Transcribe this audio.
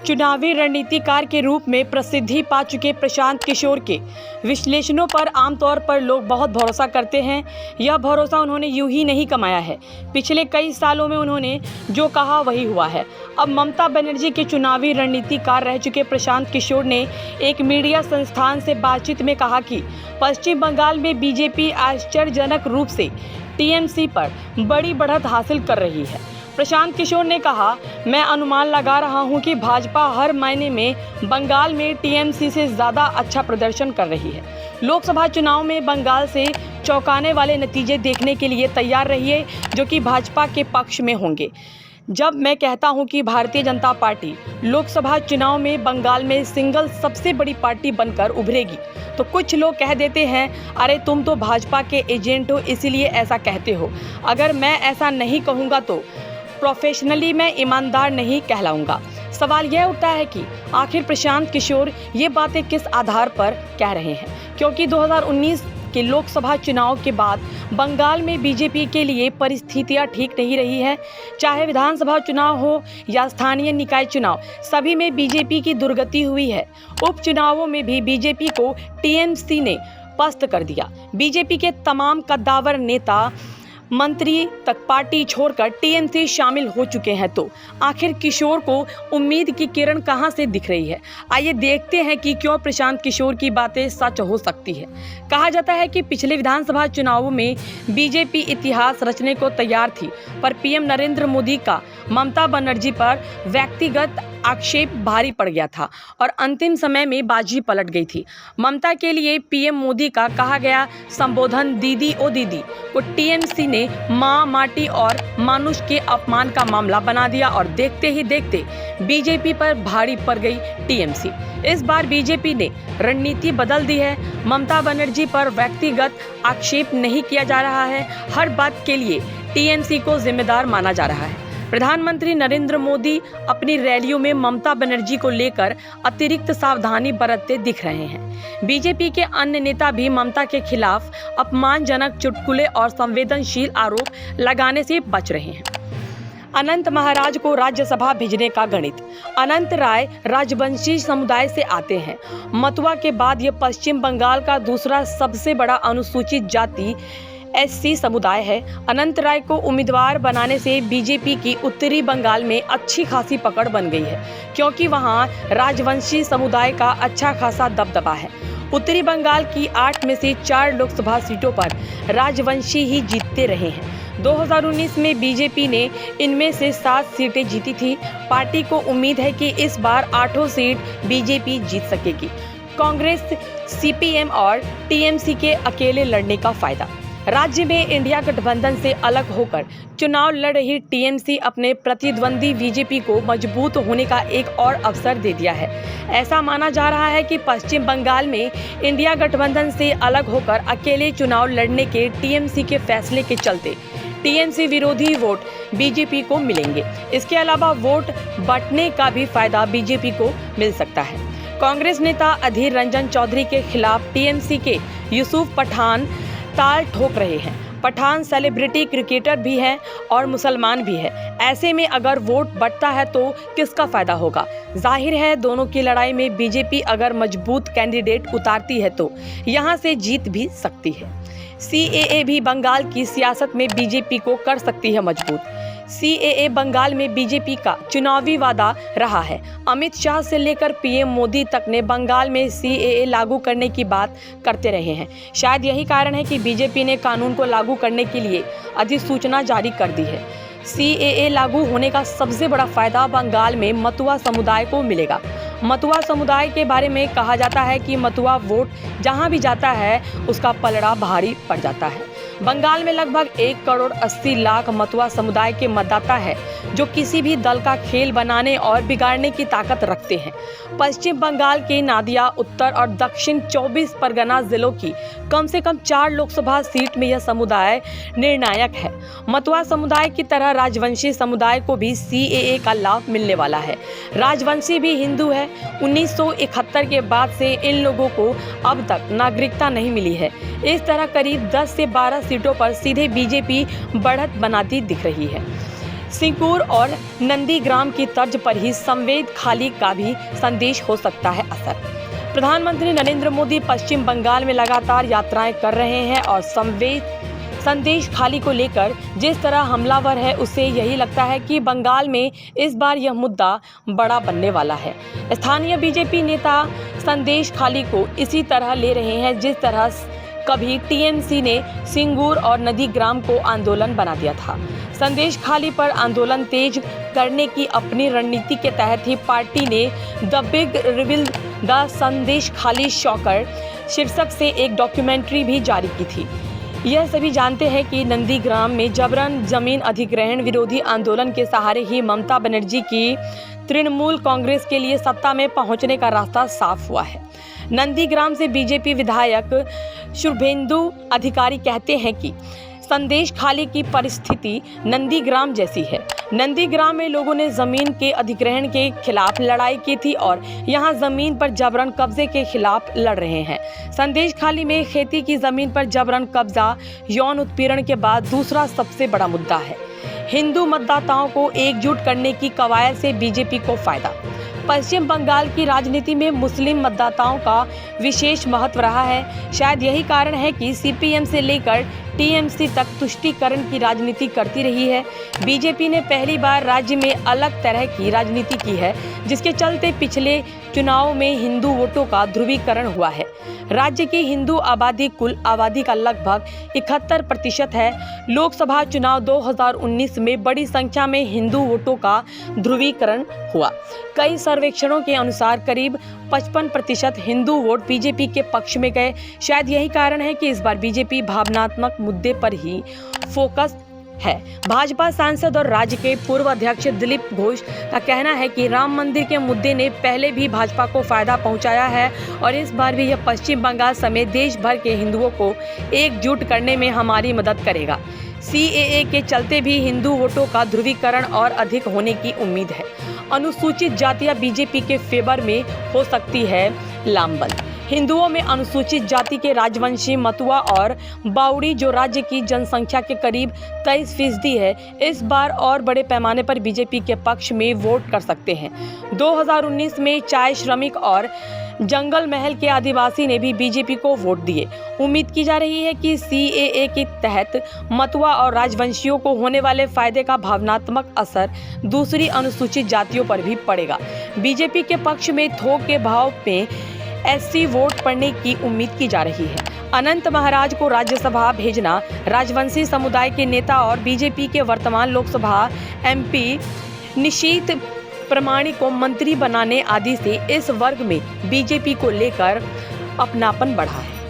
चुनावी रणनीतिकार के रूप में प्रसिद्धि पा चुके प्रशांत किशोर के विश्लेषणों पर आमतौर पर लोग बहुत भरोसा करते हैं। यह भरोसा उन्होंने यूं ही नहीं कमाया है। पिछले कई सालों में उन्होंने जो कहा वही हुआ है। अब ममता बनर्जी के चुनावी रणनीतिकार रह चुके प्रशांत किशोर ने एक मीडिया संस्थान से बातचीत में कहा कि पश्चिम बंगाल में बीजेपी आश्चर्यजनक रूप से टीएमसी पर बड़ी बढ़त हासिल कर रही है। प्रशांत किशोर ने कहा, मैं अनुमान लगा रहा हूं कि भाजपा हर मायने में बंगाल में टीएमसी से ज़्यादा अच्छा प्रदर्शन कर रही है। लोकसभा चुनाव में बंगाल से चौंकाने वाले नतीजे देखने के लिए तैयार रहिए, जो कि भाजपा के पक्ष में होंगे। जब मैं कहता हूं कि भारतीय जनता पार्टी लोकसभा चुनाव में बंगाल में सिंगल सबसे बड़ी पार्टी बनकर उभरेगी, तो कुछ लोग कह देते हैं, अरे तुम तो भाजपा के एजेंट हो इसलिए ऐसा कहते हो। अगर मैं ऐसा नहीं कहूँगा तो प्रोफेशनली मैं ईमानदार नहीं कहलाऊंगा। सवाल यह उठता है कि आखिर प्रशांत किशोर ये बातें किस आधार पर कह रहे हैं, क्योंकि 2019 के लोकसभा चुनाव के बाद बंगाल में बीजेपी के लिए परिस्थितियां ठीक नहीं रही है। चाहे विधानसभा चुनाव हो या स्थानीय निकाय चुनाव, सभी में बीजेपी की दुर्गति हुई है। उपचुनावों में भी बीजेपी को टीएमसी ने पस्त कर दिया। बीजेपी के तमाम कद्दावर नेता मंत्री तक पार्टी छोड़कर टीएमसी शामिल हो चुके हैं, तो आखिर किशोर को उम्मीद की किरण कहां से दिख रही है। आइए देखते हैं कि क्यों प्रशांत किशोर की बातें सच हो सकती है। कहा जाता है कि पिछले विधानसभा चुनावों में बीजेपी इतिहास रचने को तैयार थी, पर पीएम नरेंद्र मोदी का ममता बनर्जी पर व्यक्तिगत आक्षेप भारी पड़ गया था और अंतिम समय में बाजी पलट गई थी। ममता के लिए पीएम मोदी का कहा गया संबोधन दीदी ओ दीदी को टीएमसी ने मां, माटी और मानुष के अपमान का मामला बना दिया और देखते ही देखते बीजेपी पर भारी पड़ गई टीएमसी। इस बार बीजेपी ने रणनीति बदल दी है। ममता बनर्जी पर व्यक्तिगत आक्षेप नहीं किया जा रहा है, हर बात के लिए टीएमसी को जिम्मेदार माना जा रहा है। प्रधानमंत्री नरेंद्र मोदी अपनी रैलियों में ममता बनर्जी को लेकर अतिरिक्त सावधानी बरतते दिख रहे हैं। बीजेपी के अन्य नेता भी ममता के खिलाफ अपमानजनक चुटकुले और संवेदनशील आरोप लगाने से बच रहे हैं। अनंत महाराज को राज्यसभा भेजने का गणित। अनंत राय राजवंशी समुदाय से आते हैं। मतुआ के बाद ये पश्चिम बंगाल का दूसरा सबसे बड़ा अनुसूचित जाति एससी समुदाय है। अनंत राय को उम्मीदवार बनाने से बीजेपी की उत्तरी बंगाल में अच्छी खासी पकड़ बन गई है, क्योंकि वहां राजवंशी समुदाय का अच्छा खासा दबदबा है। उत्तरी बंगाल की 8 में से 4 लोकसभा सीटों पर राजवंशी ही जीतते रहे हैं। 2019 में बीजेपी ने इनमें से 7 सीटें जीती थी। पार्टी को उम्मीद है कि इस बार 8 सीट बीजेपी जीत सकेगी। कांग्रेस, सीपीएम और टीएमसी के अकेले लड़ने का फायदा। राज्य में इंडिया गठबंधन से अलग होकर चुनाव लड़ रही टीएमसी अपने प्रतिद्वंदी बीजेपी को मजबूत होने का एक और अवसर दे दिया है। ऐसा माना जा रहा है कि पश्चिम बंगाल में इंडिया गठबंधन से अलग होकर अकेले चुनाव लड़ने के टीएमसी के फैसले के चलते टीएमसी विरोधी वोट बीजेपी को मिलेंगे। इसके अलावा वोट बंटने का भी फायदा बीजेपी को मिल सकता है। कांग्रेस नेता अधीर रंजन चौधरी के खिलाफ टीएमसी के यूसुफ पठान ताल ठोक रहे हैं। पठान सेलिब्रिटी क्रिकेटर भी हैं और मुसलमान भी है। ऐसे में अगर वोट बढ़ता है तो किसका फायदा होगा? जाहिर है दोनों की लड़ाई में बीजेपी अगर मजबूत कैंडिडेट उतारती है तो यहां से जीत भी सकती है। सीएए भी बंगाल की सियासत में बीजेपी को कर सकती है मजबूत। सीएए बंगाल में बीजेपी का चुनावी वादा रहा है। अमित शाह से लेकर पीएम मोदी तक ने बंगाल में सीएए लागू करने की बात करते रहे हैं। शायद यही कारण है कि बीजेपी ने कानून को लागू करने के लिए अधिसूचना जारी कर दी है। सीएए लागू होने का सबसे बड़ा फायदा बंगाल में मतुआ समुदाय को मिलेगा। मतुआ समुदाय के बारे में कहा जाता है कि मतुआ वोट जहां भी जाता है उसका पलड़ा भारी पड़ जाता है। बंगाल में लगभग 1 करोड़ 80 लाख मतुआ समुदाय के मतदाता है, जो किसी भी दल का खेल बनाने और बिगाड़ने की ताकत रखते हैं। पश्चिम बंगाल के नादिया, उत्तर और दक्षिण 24 परगना जिलों की कम से कम 4 लोकसभा सीट में यह समुदाय निर्णायक है। मतुआ समुदाय की तरह राजवंशी समुदाय को भी सीएए का लाभ मिलने वाला है। राजवंशी भी हिंदू है। 1971 के बाद से इन लोगों को अब तक नागरिकता नहीं मिली है। इस तरह करीब 10 से 12 सीटों पर सीधे बीजेपी बढ़त बनाती दिख रही है। सिंगूर और नंदीग्राम की तर्ज पर ही संवेद खाली का भी संदेश हो सकता है असर। प्रधानमंत्री नरेंद्र मोदी पश्चिम बंगाल में लगातार यात्राएं कर रहे हैं और संदेश खाली को लेकर जिस तरह हमलावर है, उससे यही लगता है कि बंगाल में इस बार यह मुद्दा बड़ा बनने वाला है। स्थानीय बीजेपी नेता संदेश खाली को इसी तरह ले रहे हैं जिस तरह कभी टीएमसी ने सिंगूर और नंदीग्राम को आंदोलन बना दिया था। संदेश खाली पर आंदोलन तेज करने की अपनी रणनीति के तहत ही पार्टी ने द बिग रिवील द संदेश खाली शॉकर शीर्षक से एक डॉक्यूमेंट्री भी जारी की थी। यह सभी जानते हैं कि नंदीग्राम में जबरन जमीन अधिग्रहण विरोधी आंदोलन के सहारे ही ममता बनर्जी की तृणमूल कांग्रेस के लिए सत्ता में पहुंचने का रास्ता साफ हुआ है। नंदीग्राम से बीजेपी विधायक शुभेंदु अधिकारी कहते हैं कि संदेश खाली की परिस्थिति नंदीग्राम जैसी है। नंदीग्राम में लोगों ने जमीन के अधिग्रहण के खिलाफ लड़ाई की थी और यहां जमीन पर जबरन कब्जे के खिलाफ लड़ रहे हैं। संदेश खाली में खेती की जमीन पर जबरन कब्जा यौन उत्पीड़न के बाद दूसरा सबसे बड़ा मुद्दा है। हिंदू मतदाताओं को एकजुट करने की कवायद से बीजेपी को फायदा। पश्चिम बंगाल की राजनीति में मुस्लिम मतदाताओं का विशेष महत्व रहा है। शायद यही कारण है कि सीपीएम से लेकर टीएमसी तक तुष्टीकरण की राजनीति करती रही है। बीजेपी ने पहली बार राज्य में अलग तरह की राजनीति की है, जिसके चलते पिछले चुनाव में हिंदू वोटों का ध्रुवीकरण हुआ है। राज्य की हिंदू आबादी कुल आबादी का लगभग 71% है। लोकसभा चुनाव 2019 में बड़ी संख्या में हिंदू वोटों का ध्रुवीकरण हुआ। कई सर्वेक्षणों के अनुसार करीब 55% हिंदू वोट बीजेपी के पक्ष में गए। शायद यही कारण है कि इस बार बीजेपी भावनात्मक मुद्दे पर ही फोकस है। भाजपा सांसद और राज्य के पूर्व अध्यक्ष दिलीप घोष का कहना है कि राम मंदिर के मुद्दे ने पहले भी भाजपा को फायदा पहुंचाया है और इस बार भी यह पश्चिम बंगाल समेत देश भर के हिंदुओं को एकजुट करने में हमारी मदद करेगा। सीएए के चलते भी हिंदू वोटों का ध्रुवीकरण और अधिक होने की उम्मीद है। अनुसूचित जातियां बीजेपी के फेवर में हो सकती है लामबंद। हिंदुओं में अनुसूचित जाति के राजवंशी, मतुआ और बाउड़ी, जो राज्य की जनसंख्या के करीब 23% है, इस बार और बड़े पैमाने पर बीजेपी के पक्ष में वोट कर सकते हैं। 2019 में चाय श्रमिक और जंगल महल के आदिवासी ने भी बीजेपी को वोट दिए। उम्मीद की जा रही है कि सीएए के तहत मतुआ और राजवंशियों को होने वाले फायदे का भावनात्मक असर दूसरी अनुसूचित जातियों पर भी पड़ेगा। बीजेपी के पक्ष में थोक के भाव में एससी वोट पड़ने की उम्मीद की जा रही है। अनंत महाराज को राज्यसभा भेजना, राजवंशी समुदाय के नेता और बीजेपी के वर्तमान लोकसभा एमपी निशीथ प्रमाणिक को मंत्री बनाने आदि से इस वर्ग में बीजेपी को लेकर अपनापन बढ़ा है।